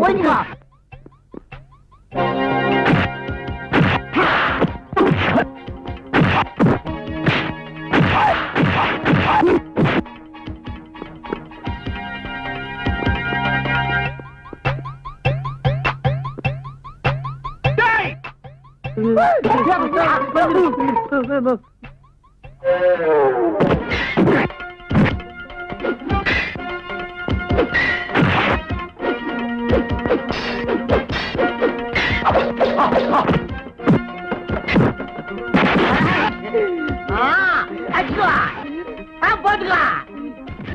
ஒழிஞ்சுக்கோ. போட்டுக்கலாம்,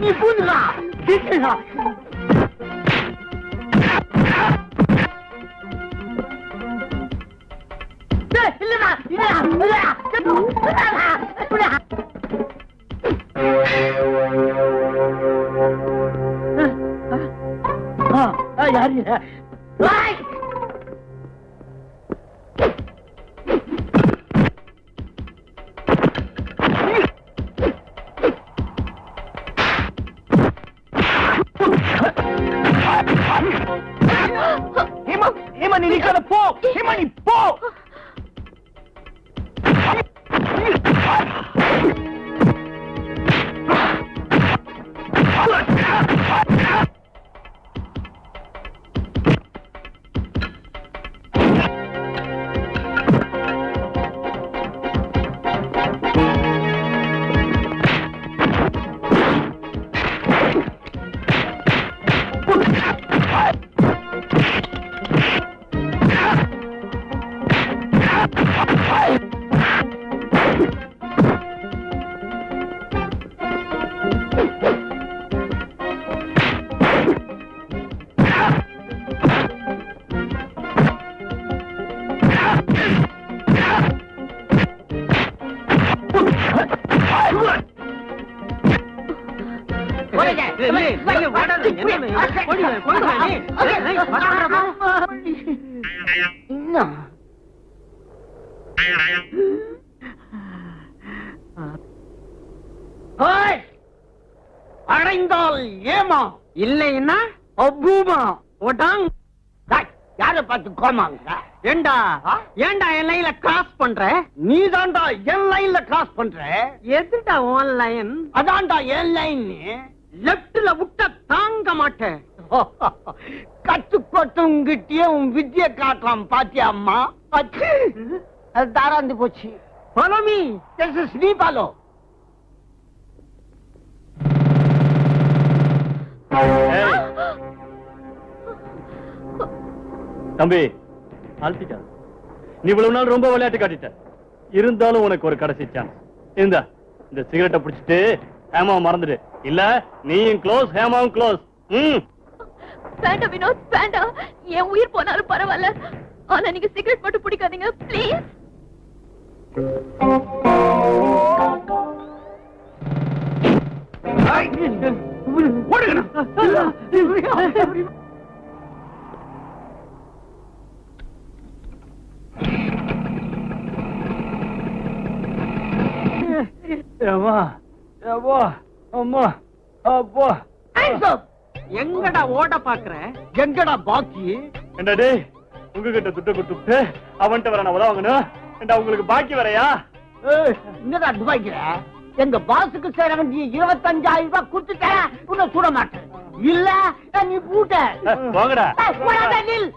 நீ பூந்துக்கலாம். யாரு ஹேமா, நீ நிக்காத, போ. ஹேமா, நீ போ. அடைந்தால் ஏமா, இல்லைன்னா அபூமா. ஓட்டாங் யார பார்த்து கோமாங்க? ஏண்டா ஏண்டா என் லைன்ல கிராஸ் பண்ற? நீ தாண்டா என் லைன்ல கிராஸ் பண்ற. எதுடா உன் லைன்? அதான்டா என் லைன். லெப்ட்ல விட்ட தாங்க மாட்டேன். கத்துக்கொட்டுங்கிட்டே உன் வித்திய காட்டலாம் பாத்தியா அம்மா? அது தாராந்து போச்சு. Follow me. This is me follow. தம்பி, ஆல்பிட்டா, நீ இவ்வளவு நாள் ரொம்ப விளையாட்டு காட்டிட்ட. இருந்தாலும் உனக்கு ஒரு கடைசி சான்ஸ். இந்த சிகரெட்டை பிடிச்சிட்டு ஹேமாவை மறந்துடு. இல்ல நீயும் க்ளோஸ், ஹேமாவும் க்ளோஸ். வேண்டாம் வினோத், வேண்டாம். என் உயிர் போனாலும் பரவாயில்ல. ஆனா நீங்க சிகரெட் மட்டும் பிடிக்காதீங்க ப்ளீஸ். எங்கடா ஓட பாக்குற? எங்கடா பாக்கி? என்னடே உங்ககிட்ட துட்ட கொடுத்துட்டு அவன்கிட்ட வர நான் உதவாங்கணும். உங்களுக்கு பாக்கி வரையா? என்னடா துபாய்க்கிற? எங்க பாசுக்கு சேர வேண்டிய 25,000 ரூபாய் கொடுத்துட்டேன். உன்னை சுட மாட்டேன். இல்ல நீ பூட்ட போங்கடா. நில்.